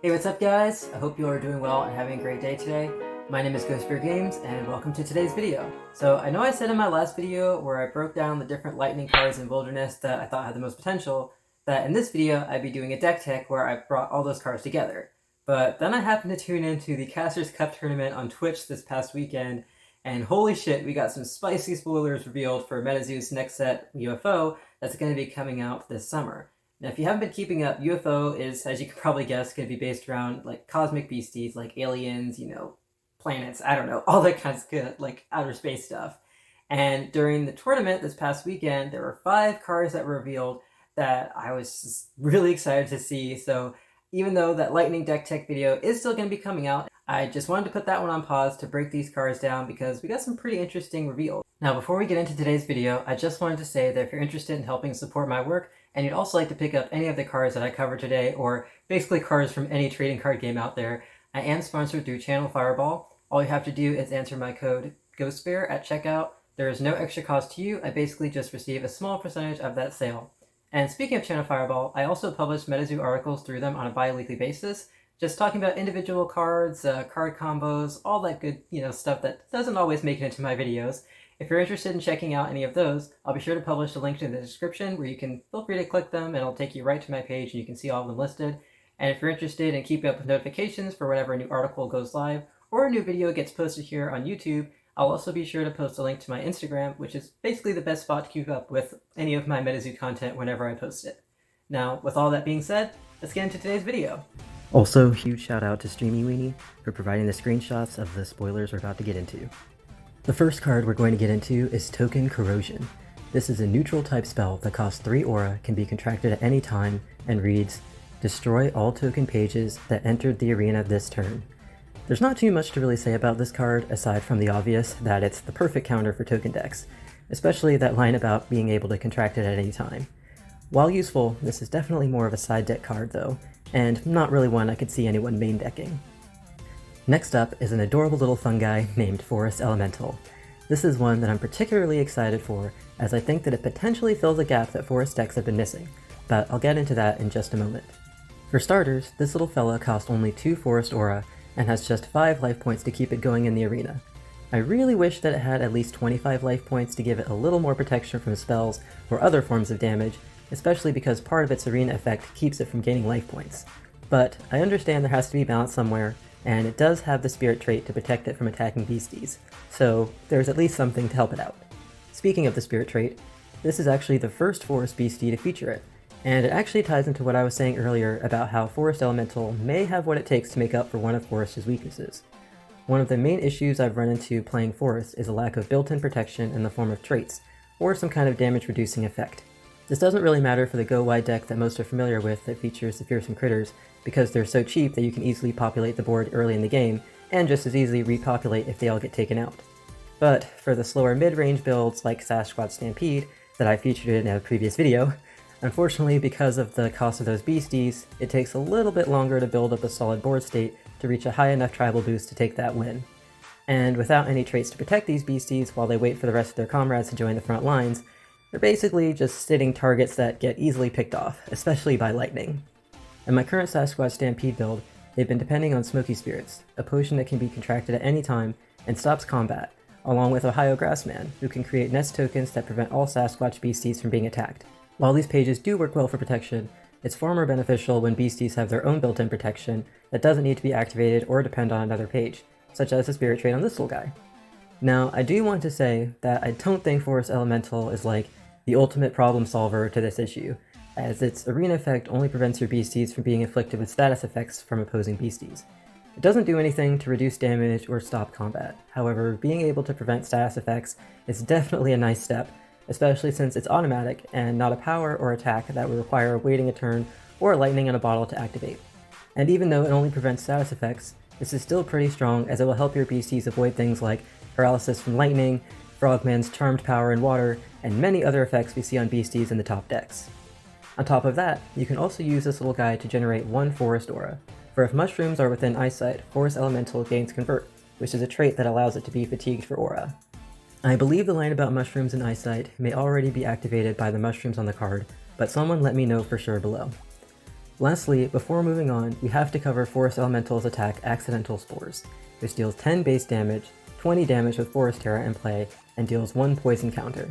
Hey, what's up guys? I hope you are doing well and having a great day today. My name is Ghostbeard Games and welcome to today's video. So I know I said in my last video where I broke down the different lightning cards in Wilderness that I thought had the most potential, that in this video I'd be doing a deck tech where I brought all those cards together. But then I happened to tune into the Casters Cup tournament on Twitch this past weekend, and holy shit, we got some spicy spoilers revealed for MetaZoo's next set, UFO, that's going to be coming out this summer. Now, if you haven't been keeping up, UFO is, as you can probably guess, going to be based around like cosmic beasties, like aliens, planets, I don't know, all that kind of good, like outer space stuff. And during the tournament this past weekend, there were 5 cards that were revealed that I was just really excited to see. So even though that Lightning Deck Tech video is still going to be coming out, I just wanted to put that one on pause to break these cards down because we got some pretty interesting reveals. Now, before we get into today's video, I just wanted to say that if you're interested in helping support my work, and you'd also like to pick up any of the cards that I covered today, or basically cards from any trading card game out there, I am sponsored through Channel Fireball. All you have to do is enter my code GHOSTBEAR at checkout. There is no extra cost to you. I basically just receive a small percentage of that sale. And speaking of Channel Fireball, I also publish MetaZoo articles through them on a bi-weekly basis, just talking about individual cards, card combos, all that good, stuff that doesn't always make it into my videos. If you're interested in checking out any of those, I'll be sure to publish a link in the description where you can feel free to click them and it'll take you right to my page and you can see all of them listed. And if you're interested in keeping up with notifications for whenever a new article goes live or a new video gets posted here on YouTube, I'll also be sure to post a link to my Instagram, which is basically the best spot to keep up with any of my MetaZoo content whenever I post it. Now, with all that being said, let's get into today's video. Also, huge shout out to Streamy Weenie for providing the screenshots of the spoilers we're about to get into. The first card we're going to get into is Token Corrosion. This is a neutral type spell that costs 3 aura, can be contracted at any time, and reads, destroy all token pages that entered the arena this turn. There's not too much to really say about this card aside from the obvious that it's the perfect counter for token decks, especially that line about being able to contract it at any time. While useful, this is definitely more of a side deck card though, and not really one I could see anyone main decking. Next up is an adorable little fungi named Forest Elemental. This is one that I'm particularly excited for, as I think that it potentially fills a gap that forest decks have been missing, but I'll get into that in just a moment. For starters, this little fella costs only 2 forest aura, and has just 5 life points to keep it going in the arena. I really wish that it had at least 25 life points to give it a little more protection from spells or other forms of damage, especially because part of its arena effect keeps it from gaining life points. But I understand there has to be balance somewhere, and it does have the spirit trait to protect it from attacking beasties, so there's at least something to help it out. Speaking of the spirit trait, this is actually the first forest beastie to feature it, and it actually ties into what I was saying earlier about how Forest Elemental may have what it takes to make up for one of Forest's weaknesses. One of the main issues I've run into playing Forest is a lack of built-in protection in the form of traits, or some kind of damage-reducing effect. This doesn't really matter for the go-wide deck that most are familiar with that features the fearsome critters, because they're so cheap that you can easily populate the board early in the game, and just as easily repopulate if they all get taken out. But for the slower mid-range builds like Sasquatch Stampede, that I featured in a previous video, unfortunately because of the cost of those beasties, it takes a little bit longer to build up a solid board state to reach a high enough tribal boost to take that win. And without any traits to protect these beasties while they wait for the rest of their comrades to join the front lines, they're basically just sitting targets that get easily picked off, especially by lightning. In my current Sasquatch Stampede build, they've been depending on Smoky Spirits, a potion that can be contracted at any time and stops combat, along with Ohio Grassman, who can create nest tokens that prevent all Sasquatch beasties from being attacked. While these pages do work well for protection, it's far more beneficial when beasties have their own built-in protection that doesn't need to be activated or depend on another page, such as the spirit trait on this little guy. Now, I do want to say that I don't think Forest Elemental is like the ultimate problem solver to this issue, as its arena effect only prevents your beasties from being inflicted with status effects from opposing beasties. It doesn't do anything to reduce damage or stop combat. However, being able to prevent status effects is definitely a nice step, especially since it's automatic and not a power or attack that would require waiting a turn or lightning in a bottle to activate. And even though it only prevents status effects, this is still pretty strong as it will help your beasties avoid things like paralysis from lightning, Frogman's charmed power in water, and many other effects we see on beasties in the top decks. On top of that, you can also use this little guy to generate 1 forest aura, for if mushrooms are within eyesight, Forest Elemental gains Convert, which is a trait that allows it to be fatigued for aura. I believe the line about mushrooms in eyesight may already be activated by the mushrooms on the card, but someone let me know for sure below. Lastly, before moving on, we have to cover Forest Elemental's attack Accidental Spores, which deals 10 base damage, 20 damage with Forest Terra in play, and deals 1 poison counter.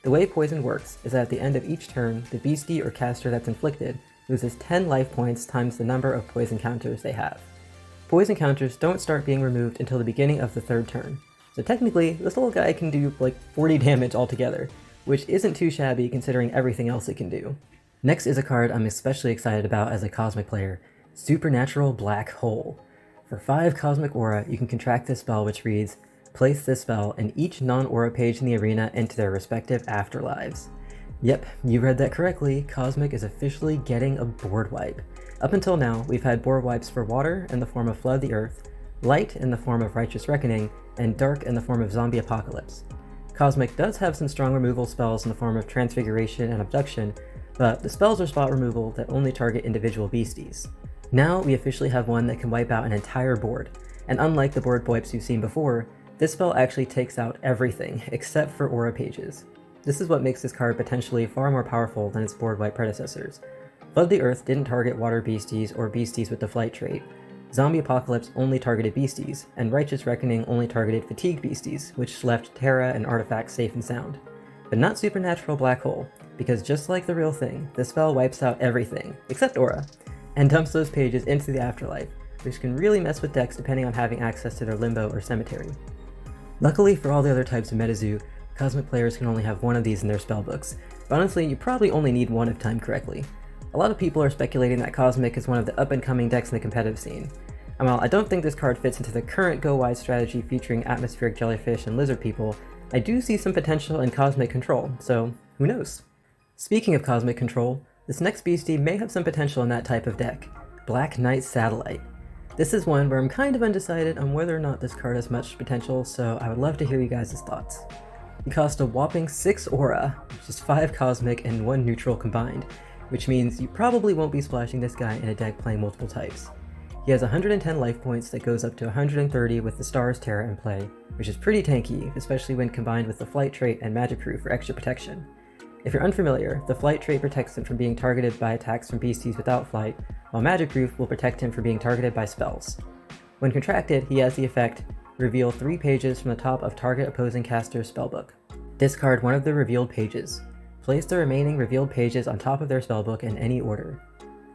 The way poison works is that at the end of each turn, the beastie or caster that's inflicted loses 10 life points times the number of poison counters they have. Poison counters don't start being removed until the beginning of the 3rd turn, so technically this little guy can do like 40 damage altogether, which isn't too shabby considering everything else it can do. Next is a card I'm especially excited about as a Cosmic player, Supernatural Black Hole. For 5 Cosmic Aura, you can contract this spell which reads, place this spell and each non-aura page in the arena into their respective afterlives. Yep, you read that correctly, Cosmic is officially getting a board wipe. Up until now, we've had board wipes for Water in the form of Flood the Earth, Light in the form of Righteous Reckoning, and Dark in the form of Zombie Apocalypse. Cosmic does have some strong removal spells in the form of Transfiguration and Abduction, but the spells are spot removal that only target individual beasties. Now we officially have one that can wipe out an entire board, and unlike the board wipes you've seen before, this spell actually takes out everything except for aura pages. This is what makes this card potentially far more powerful than its board wipe predecessors. Flood the Earth didn't target water beasties or beasties with the flight trait. Zombie Apocalypse only targeted beasties, and Righteous Reckoning only targeted fatigued beasties, which left Terra and artifacts safe and sound. But not Supernatural Black Hole, because just like the real thing, this spell wipes out everything, except aura, and dumps those pages into the afterlife, which can really mess with decks depending on having access to their limbo or cemetery. Luckily for all the other types of MetaZoo, Cosmic players can only have one of these in their spellbooks, but honestly you probably only need one if timed correctly. A lot of people are speculating that Cosmic is one of the up-and-coming decks in the competitive scene. And while I don't think this card fits into the current go-wide strategy featuring atmospheric jellyfish and lizard people, I do see some potential in Cosmic control, so who knows? Speaking of Cosmic control, this next beastie may have some potential in that type of deck, Black Knight Satellite. This is one where I'm kind of undecided on whether or not this card has much potential, so I would love to hear you guys' thoughts. He costs a whopping 6 aura, which is 5 Cosmic and 1 neutral combined, which means you probably won't be splashing this guy in a deck playing multiple types. He has 110 life points that goes up to 130 with the Stars Terra in play, which is pretty tanky, especially when combined with the Flight trait and Magic Proof for extra protection. If you're unfamiliar, the Flight trait protects him from being targeted by attacks from beasties without flight, while Magic Proof will protect him from being targeted by spells. When contracted, he has the effect, reveal 3 pages from the top of target opposing caster's spellbook. Discard one of the revealed pages. Place the remaining revealed pages on top of their spellbook in any order.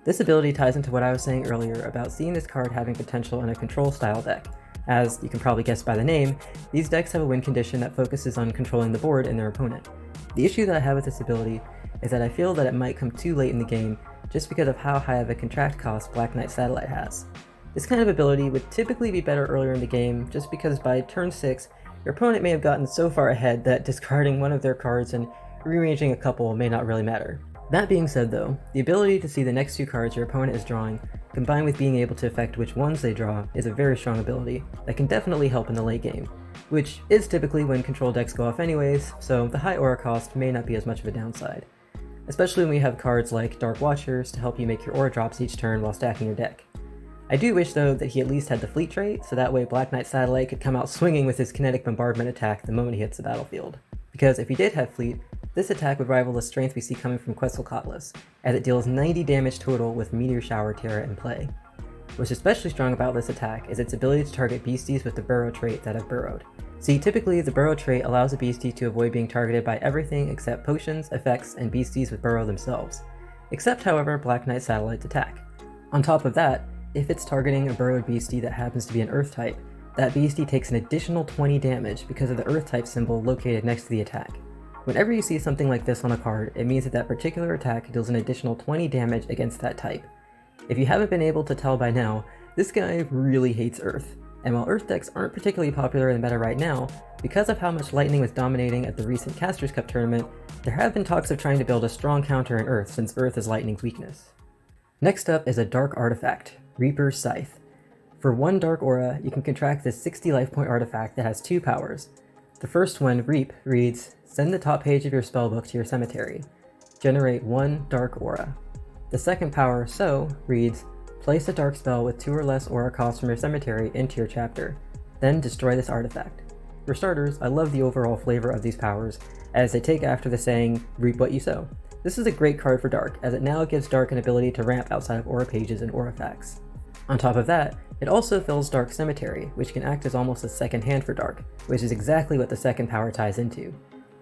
This ability ties into what I was saying earlier about seeing this card having potential in a control style deck. As you can probably guess by the name, these decks have a win condition that focuses on controlling the board and their opponent. The issue that I have with this ability is that I feel that it might come too late in the game just because of how high of a contract cost Black Knight Satellite has. This kind of ability would typically be better earlier in the game just because by turn 6, your opponent may have gotten so far ahead that discarding one of their cards and rearranging a couple may not really matter. That being said though, the ability to see the next 2 cards your opponent is drawing, combined with being able to affect which ones they draw, is a very strong ability that can definitely help in the late game, which is typically when control decks go off anyways, so the high aura cost may not be as much of a downside. Especially when we have cards like Dark Watchers to help you make your aura drops each turn while stacking your deck. I do wish though that he at least had the Fleet trait, so that way Black Knight Satellite could come out swinging with his kinetic bombardment attack the moment he hits the battlefield. Because if he did have Fleet, this attack would rival the strength we see coming from Quetzalcoatlus, as it deals 90 damage total with Meteor Shower Terra in play. What's especially strong about this attack is its ability to target beasties with the Burrow trait that have burrowed. See, typically the Burrow trait allows a beastie to avoid being targeted by everything except potions, effects, and beasties with Burrow themselves. Except, however, Black Knight Satellite's attack. On top of that, if it's targeting a burrowed beastie that happens to be an Earth type, that beastie takes an additional 20 damage because of the Earth type symbol located next to the attack. Whenever you see something like this on a card, it means that that particular attack deals an additional 20 damage against that type. If you haven't been able to tell by now, this guy really hates Earth. And while Earth decks aren't particularly popular in the meta right now, because of how much Lightning was dominating at the recent Casters Cup tournament, there have been talks of trying to build a strong counter in Earth since Earth is Lightning's weakness. Next up is a Dark Artifact, Reaper's Scythe. For 1 Dark Aura, you can contract this 60 life point artifact that has 2 powers. The first one, Reap, reads, send the top page of your spellbook to your cemetery. Generate 1 Dark Aura. The second power, Sow, reads, place a dark spell with 2 or less aura costs from your cemetery into your chapter. Then destroy this artifact. For starters, I love the overall flavor of these powers, as they take after the saying, reap what you sow. This is a great card for Dark, as it now gives Dark an ability to ramp outside of aura pages and aura facts. On top of that, it also fills Dark's Cemetery, which can act as almost a second hand for Dark, which is exactly what the second power ties into.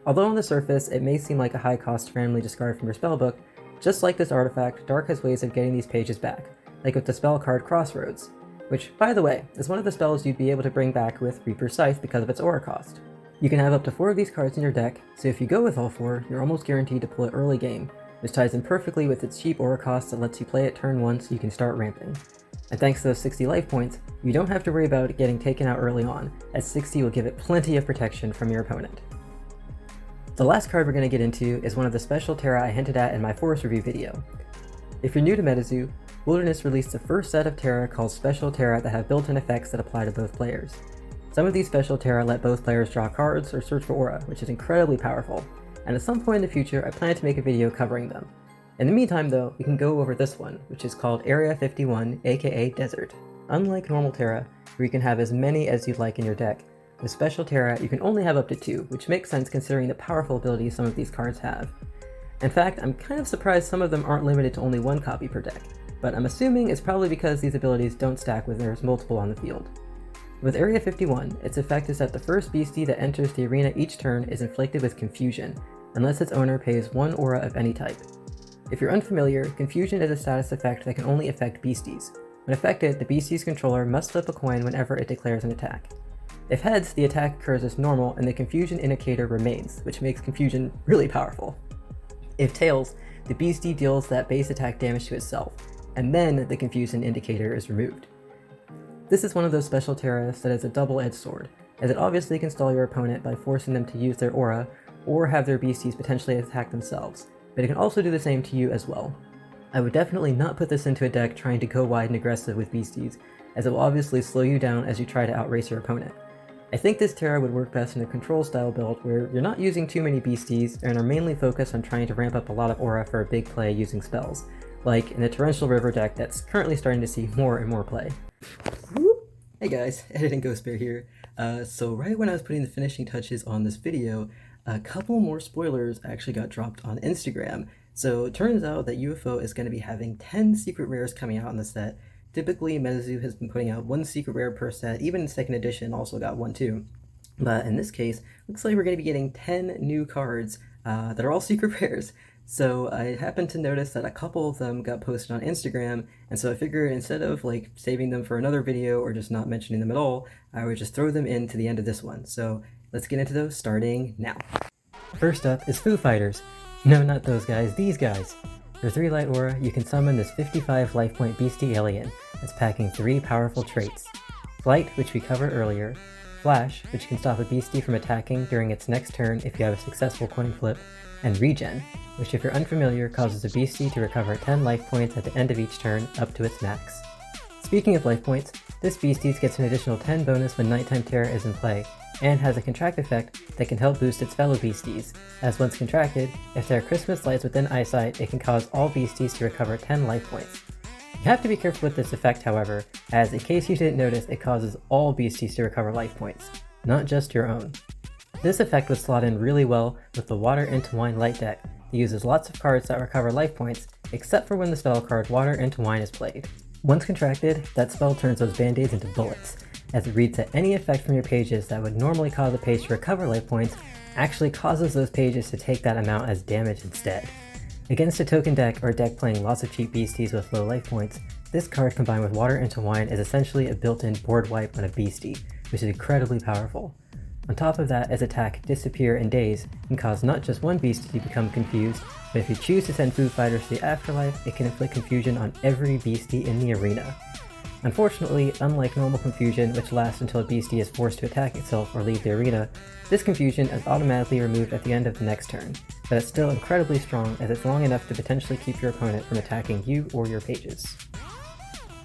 Although on the surface, it may seem like a high cost to randomly discard from your spellbook, just like this artifact, Dark has ways of getting these pages back, like with the spell card Crossroads, which, by the way, is one of the spells you'd be able to bring back with Reaper's Scythe because of its aura cost. You can have up to 4 of these cards in your deck, so if you go with all 4, you're almost guaranteed to pull it early game, which ties in perfectly with its cheap aura cost that lets you play it turn 1 so you can start ramping. And thanks to those 60 life points, you don't have to worry about it getting taken out early on, as 60 will give it plenty of protection from your opponent. The last card we're going to get into is one of the special Terra I hinted at in my Forest review video. If you're new to MetaZoo, Wilderness released the first set of Terra called Special Terra that have built-in effects that apply to both players. Some of these Special Terra let both players draw cards or search for aura, which is incredibly powerful, and at some point in the future I plan to make a video covering them. In the meantime though, we can go over this one, which is called Area 51, aka Desert. Unlike normal Terra, where you can have as many as you'd like in your deck, with Special Terra you can only have up to 2, which makes sense considering the powerful abilities some of these cards have. In fact, I'm kind of surprised some of them aren't limited to only 1 copy per deck, but I'm assuming it's probably because these abilities don't stack when there's multiple on the field. With Area 51, its effect is that the first beastie that enters the arena each turn is inflicted with Confusion, unless its owner pays 1 aura of any type. If you're unfamiliar, Confusion is a status effect that can only affect beasties. When affected, the beastie's controller must flip a coin whenever it declares an attack. If heads, the attack occurs as normal and the Confusion indicator remains, which makes Confusion really powerful. If tails, the beastie deals that base attack damage to itself, and then the Confusion indicator is removed. This is one of those special Terras that is a double-edged sword, as it obviously can stall your opponent by forcing them to use their aura, or have their beasties potentially attack themselves, but it can also do the same to you as well. I would definitely not put this into a deck trying to go wide and aggressive with beasties, as it will obviously slow you down as you try to outrace your opponent. I think this Terra would work best in a control style build where you're not using too many beasties and are mainly focused on trying to ramp up a lot of aura for a big play using spells, like in the Torrential River deck that's currently starting to see more and more play. Hey guys, Editing Ghost Bear here. So right when I was putting the finishing touches on this video, a couple more spoilers actually got dropped on Instagram. So it turns out that UFO is going to be having 10 secret rares coming out in the set. Typically, MetaZoo has been putting out 1 secret rare per set, even 2nd edition also got 1 too. But in this case, looks like we're going to be getting 10 new cards that are all secret rares. So I happened to notice that a couple of them got posted on Instagram, and so I figured instead of like saving them for another video or just not mentioning them at all, I would just throw them into the end of this one. So let's get into those starting now. First up is Foo Fighters. No, not those guys, these guys. For 3 light aura, you can summon this 55 life point beastie alien that's packing 3 powerful traits. Flight, which we covered earlier, Flash, which can stop a beastie from attacking during its next turn if you have a successful coin flip, and Regen, which if you're unfamiliar causes a beastie to recover 10 life points at the end of each turn up to its max. Speaking of life points, this beastie gets an additional 10 bonus when Nighttime Terror is in play, and has a contract effect that can help boost its fellow beasties, as once contracted, if there are Christmas lights within eyesight, it can cause all beasties to recover 10 life points. You have to be careful with this effect however, as in case you didn't notice, it causes all beasties to recover life points, not just your own. This effect would slot in really well with the Water into Wine light deck that uses lots of cards that recover life points, except for when the spell card Water into Wine is played. Once contracted, that spell turns those band-aids into bullets, as it reads that any effect from your pages that would normally cause a page to recover life points actually causes those pages to take that amount as damage instead. Against a token deck or a deck playing lots of cheap beasties with low life points, this card combined with Water into Wine is essentially a built-in board wipe on a beastie, which is incredibly powerful. On top of that, its attack Disappear and Daze can cause not just one beastie to become confused, but if you choose to send Foo Fighters to the afterlife, it can inflict confusion on every beastie in the arena. Unfortunately, unlike normal confusion, which lasts until a beastie is forced to attack itself or leave the arena, this confusion is automatically removed at the end of the next turn, but it's still incredibly strong as it's long enough to potentially keep your opponent from attacking you or your pages.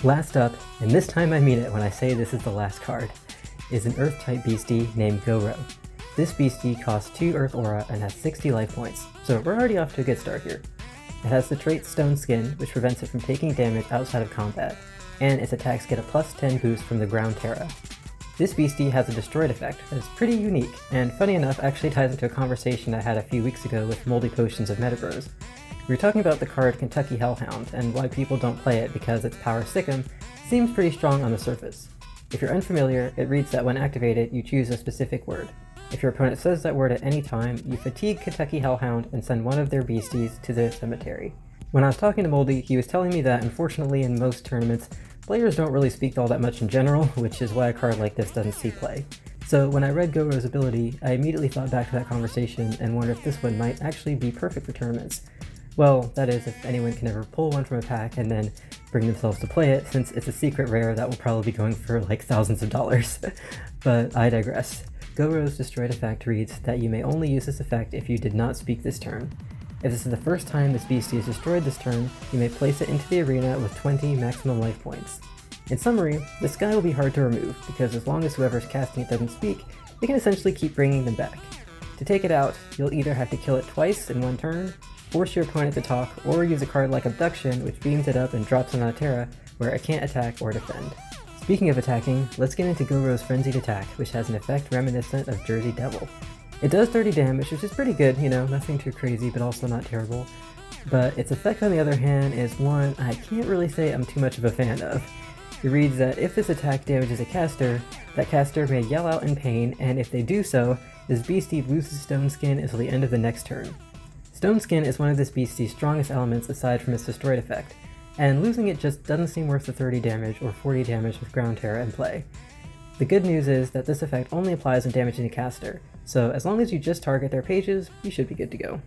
Last up, and this time I mean it when I say this is the last card, is an Earth-type beastie named Goro. This beastie costs 2 Earth Aura and has 60 life points, so we're already off to a good start here. It has the trait Stone Skin, which prevents it from taking damage outside of combat, and its attacks get a +10 boost from the Ground Terra. This beastie has a destroyed effect that is pretty unique, and funny enough actually ties into a conversation I had a few weeks ago with Moldy Potions of MetaBros. We were talking about the card Kentucky Hellhound and why people don't play it because its power Sikkim seems pretty strong on the surface. If you're unfamiliar, it reads that when activated, you choose a specific word. If your opponent says that word at any time, you fatigue Kentucky Hellhound and send one of their beasties to the cemetery. When I was talking to Moldy, he was telling me that unfortunately in most tournaments, players don't really speak all that much in general, which is why a card like this doesn't see play. So when I read Goro's ability, I immediately thought back to that conversation and wondered if this one might actually be perfect for tournaments. Well, that is, if anyone can ever pull one from a pack and then bring themselves to play it, since it's a secret rare that will probably be going for like thousands of dollars. But I digress. Goro's destroyed effect reads that you may only use this effect if you did not speak this turn. If this is the first time this beastie is destroyed this turn, you may place it into the arena with 20 maximum life points. In summary, this guy will be hard to remove, because as long as whoever's casting it doesn't speak, they can essentially keep bringing them back. To take it out, you'll either have to kill it twice in one turn, force your opponent to talk, or use a card like Abduction, which beams it up and drops it on a Terra, where it can't attack or defend. Speaking of attacking, let's get into Goro's Frenzied Attack, which has an effect reminiscent of Jersey Devil. It does 30 damage, which is pretty good, you know, nothing too crazy, but also not terrible. But its effect on the other hand is one I can't really say I'm too much of a fan of. It reads that if this attack damages a caster, that caster may yell out in pain, and if they do so, this beastie loses Stone Skin until the end of the next turn. Stone Skin is one of this beastie's strongest elements aside from its destroyed effect, and losing it just doesn't seem worth the 30 damage or 40 damage with Ground Terra in play. The good news is that this effect only applies when damaging a caster, so as long as you just target their pages, you should be good to go.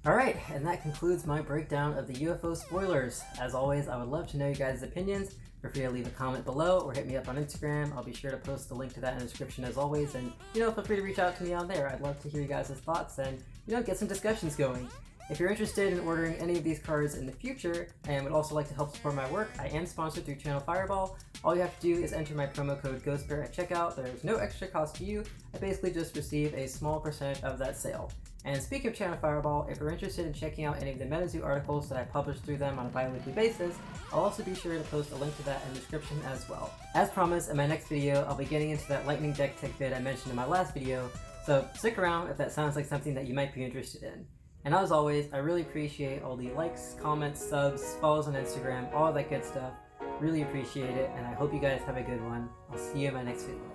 Alright, and that concludes my breakdown of the UFO spoilers. As always, I would love to know you guys' opinions. Feel free to leave a comment below or hit me up on Instagram. I'll be sure to post the link to that in the description as always, and feel free to reach out to me on there. I'd love to hear you guys' thoughts and get some discussions going. If you're interested in ordering any of these cards in the future and would also like to help support my work, I am sponsored through Channel Fireball. All you have to do is enter my promo code GHOSTBEAR at checkout. There's no extra cost to you. I basically just receive a small percentage of that sale. And speaking of Channel Fireball, if you're interested in checking out any of the MetaZoo articles that I publish through them on a bi-weekly basis, I'll also be sure to post a link to that in the description as well. As promised, in my next video, I'll be getting into that lightning deck tech bid I mentioned in my last video, so stick around if that sounds like something that you might be interested in. And as always, I really appreciate all the likes, comments, subs, follows on Instagram, all that good stuff. Really appreciate it, and I hope you guys have a good one. I'll see you in my next video.